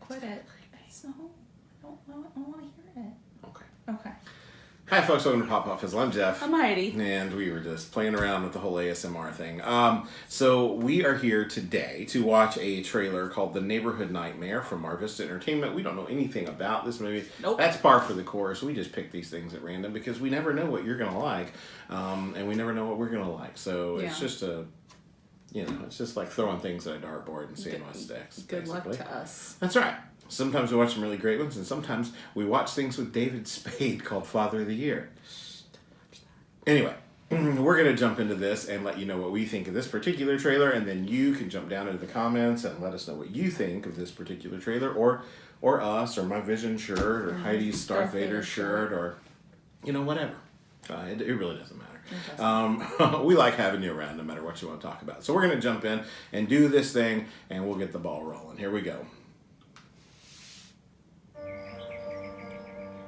Quit it. No, I don't want to hear it. Okay. Hi folks, welcome to Pop Pop Fizzle. I'm Jeff. I'm Heidi. And we were just playing around with the whole ASMR thing. So we are here today to watch a trailer called The Neighborhood Nightmare from Mar Vista Entertainment. We don't know anything about this movie. Nope. That's par for the course. We just pick these things at random because we never know what you're going to like. And we never know what we're going to like. So it's just it's just like throwing things at a dartboard and seeing what sticks. Good basically. luck to us. That's right. Sometimes we watch some really great ones, and sometimes we watch things with David Spade called Father of the Year. Anyway, we're going to jump into this and let you know what we think of this particular trailer, and then you can jump down into the comments and let us know what you think of this particular trailer, or us, or my Vision shirt, or Heidi's Darth Vader shirt, or, whatever. It really doesn't matter. We like having you around no matter what you want to talk about. So we're going to jump in and do this thing, and we'll get the ball rolling. Here we go.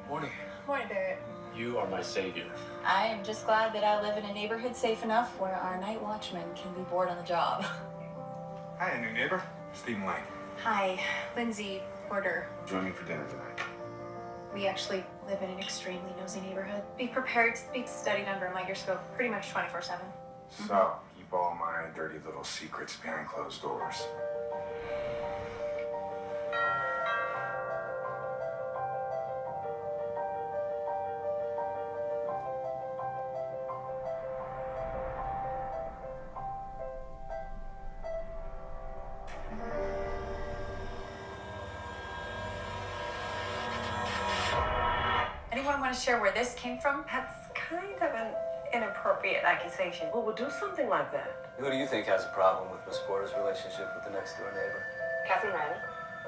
Morning. Morning, Barrett. You are my savior. I am just glad that I live in a neighborhood safe enough where our night watchman can be bored on the job. Hi, a new neighbor. Stephen Lane. Hi, Lindsay Porter. Join me for dinner tonight. We actually live in an extremely nosy neighborhood. Be prepared to be studied under a microscope pretty much 24/7. So, keep all my dirty little secrets behind closed doors. Anyone want to share where this came from? That's kind of an inappropriate accusation. Well, we'll do something like that. Who do you think has a problem with Miss Porter's relationship with the next door neighbor? Catherine Riley.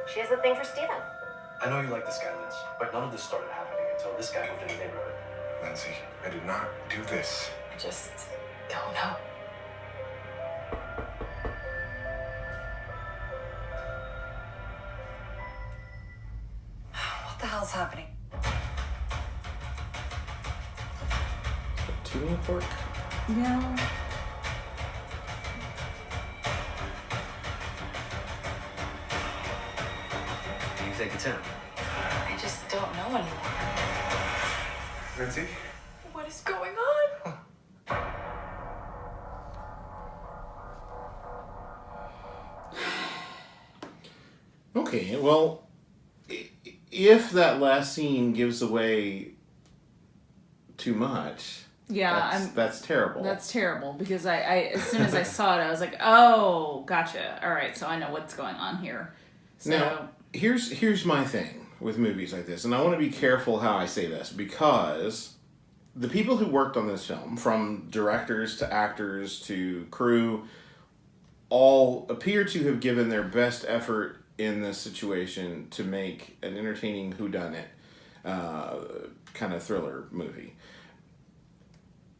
She has a thing for Stephen. I know you like this guy, Liz, but none of this started happening until this guy moved in the neighborhood. Lindsay, I did not do this. I just don't know. What the hell's happening? Tuning fork? Yeah. Do you think it's him? I just don't know anymore. Lindsay? What is going on? Okay, well, if that last scene gives away too much, that's terrible. That's terrible because I as soon as I saw it, I was like, oh, gotcha. All right, so I know what's going on here. So Now, here's my thing with movies like this, and I want to be careful how I say this because the people who worked on this film, from directors to actors to crew, all appear to have given their best effort in this situation to make an entertaining whodunit kind of thriller movie.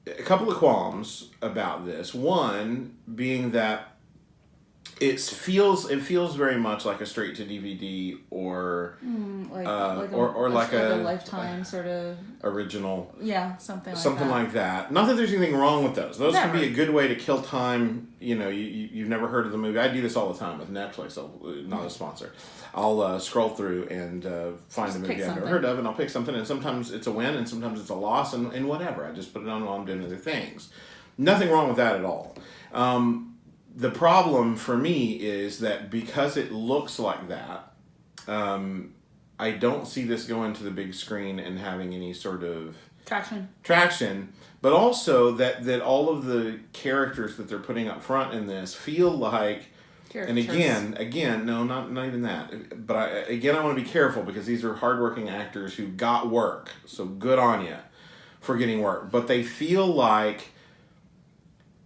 A couple of qualms about this. One being that it feels very much like a straight to DVD or like a Lifetime sort of original. Yeah, something like that. Not that there's anything wrong with those. Those can be a good way to kill time. You've never heard of the movie. I do this all the time with Netflix. Not a sponsor. I'll scroll through and find a movie I've never heard of, and I'll pick something. And sometimes it's a win, and sometimes it's a loss, and whatever. I just put it on while I'm doing other things. Nothing wrong with that at all. The problem for me is that because it looks like that, I don't see this going to the big screen and having any sort of traction, but also that all of the characters that they're putting up front in this feel like, and again, no, not even that, but I want to be careful because these are hardworking actors who got work, so good on you for getting work, but they feel like,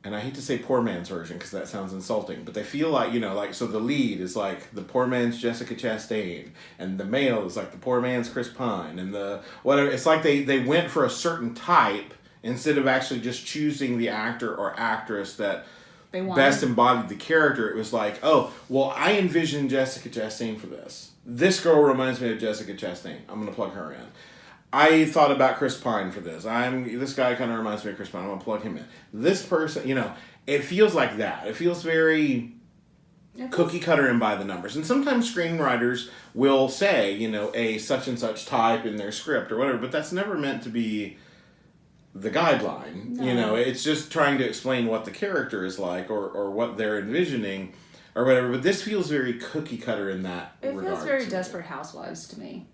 and I hate to say poor man's version because that sounds insulting, but they feel like, so the lead is like the poor man's Jessica Chastain, and the male is like the poor man's Chris Pine, and the whatever. It's like they went for a certain type instead of actually just choosing the actor or actress that best embodied the character. It was like, oh, well, I envision Jessica Chastain for this. This girl reminds me of Jessica Chastain. I'm going to plug her in. I thought about Chris Pine for this. This guy kind of reminds me of Chris Pine. I'm going to plug him in. This person, it feels like that. It feels very cookie cutter and by the numbers. And sometimes screenwriters will say, a such and such type in their script or whatever, but that's never meant to be the guideline. No. It's just trying to explain what the character is like or what they're envisioning or whatever. But this feels very cookie cutter in that regard. It feels very Desperate Housewives to me.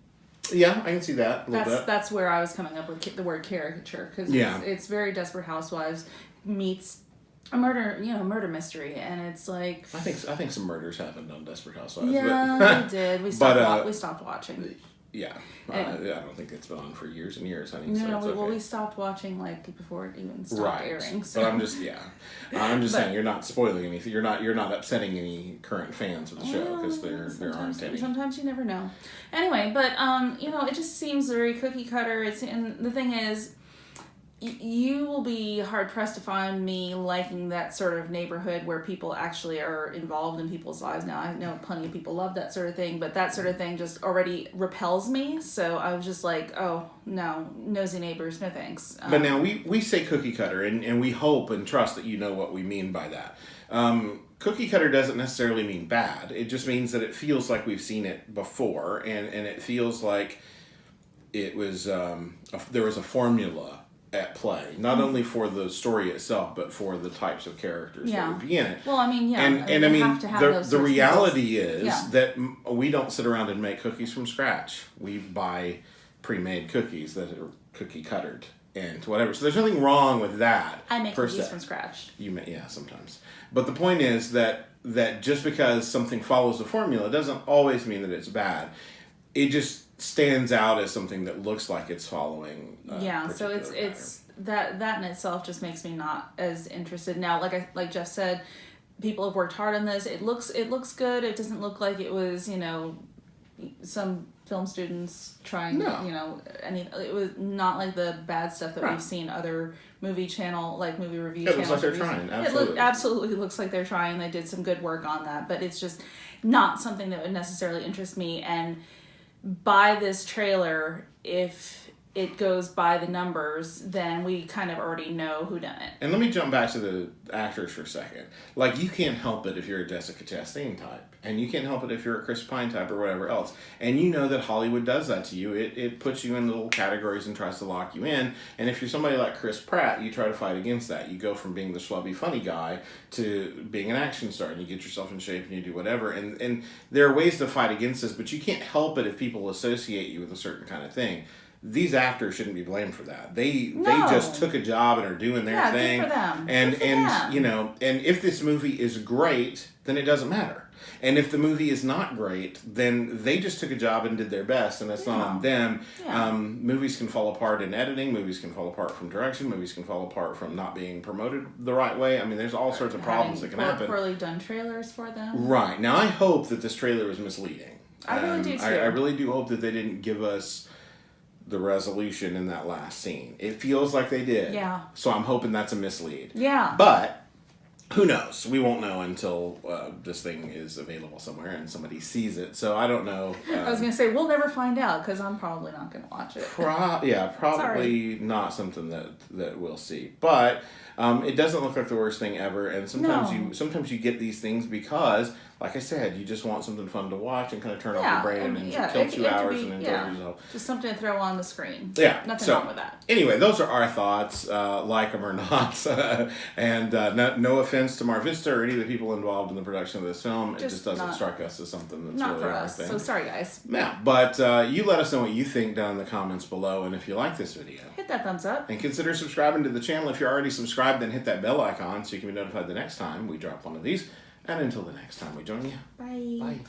Yeah, I can see that a little bit. That's where I was coming up with the word caricature, because it's very Desperate Housewives meets a murder mystery, and it's like I think some murders happened on Desperate Housewives. Yeah, but, they did. We stopped watching. Yeah, I don't think it's been on for years and years, honey. We stopped watching before it even stopped airing. So. But I'm just saying you're not spoiling anything. You're not upsetting any current fans of the show because there aren't any. Sometimes you never know. Anyway, but it just seems very cookie cutter. And the thing is, you will be hard pressed to find me liking that sort of neighborhood where people actually are involved in people's lives. Now, I know plenty of people love that sort of thing, but that sort of thing just already repels me. So I was just like, oh, no, nosy neighbors, no thanks. But now we say cookie cutter, and we hope and trust that you know what we mean by that. Cookie cutter doesn't necessarily mean bad. It just means that it feels like we've seen it before, and it feels like it was there was a formula at play, not only for the story itself, but for the types of characters that would be in it. Well, I mean, the reality is that we don't sit around and make cookies from scratch. We buy pre-made cookies that are cookie cuttered and whatever. So there's nothing wrong with that. I make cookies from scratch. Sometimes. But the point is that just because something follows the formula doesn't always mean that it's bad. It just stands out as something that looks like it's following. So it's that in itself just makes me not as interested. Now, like Jeff said, people have worked hard on this. It looks good. It doesn't look like it was some film students trying. It was not like the bad stuff that we've seen other movie review channels. It looks like they're trying. Absolutely. It absolutely looks like they're trying. They did some good work on that, but it's just not something that would necessarily interest me. And by this trailer, if it goes by the numbers, then we kind of already know who done it. And let me jump back to the actors for a second. You can't help it if you're a Jessica Chastain type, and you can't help it if you're a Chris Pine type or whatever else. And you know that Hollywood does that to you. It puts you in little categories and tries to lock you in. And if you're somebody like Chris Pratt, you try to fight against that. You go from being the schlubby funny guy to being an action star, and you get yourself in shape and you do whatever. And there are ways to fight against this, but you can't help it if people associate you with a certain kind of thing. These actors shouldn't be blamed for that. They just took a job and are doing their thing. Good for them. And good for them. And if this movie is great, then it doesn't matter. And if the movie is not great, then they just took a job and did their best, and it's not on them. Yeah. Movies can fall apart in editing. Movies can fall apart from direction. Movies can fall apart from not being promoted the right way. I mean, there's all sorts of problems that can happen. Poorly done trailers for them. Right. Now, I hope that this trailer was misleading. I really do, too. I really do hope that they didn't give us the resolution in that last scene. It feels like they did. Yeah. So I'm hoping that's a mislead. Yeah. But who knows? We won't know until this thing is available somewhere and somebody sees it. So I don't know. I was going to say, we'll never find out because I'm probably not going to watch it. Probably not something that we'll see. But it doesn't look like the worst thing ever. And sometimes you get these things because, like I said, you just want something fun to watch and kind of turn off your brain and kill 2 hours and enjoy yourself. Just something to throw on the screen. Yeah. Nothing wrong with that. Anyway, those are our thoughts, like them or not. And no offense to Mar Vista or any of the people involved in the production of this film. It just doesn't strike us as something that's not really for our us. thing. So sorry, guys. Yeah, but you let us know what you think down in the comments below. And if you like this video, hit that thumbs up. And consider subscribing to the channel. If you're already subscribed, then hit that bell icon so you can be notified the next time we drop one of these. And until the next time we join you. Bye. Bye.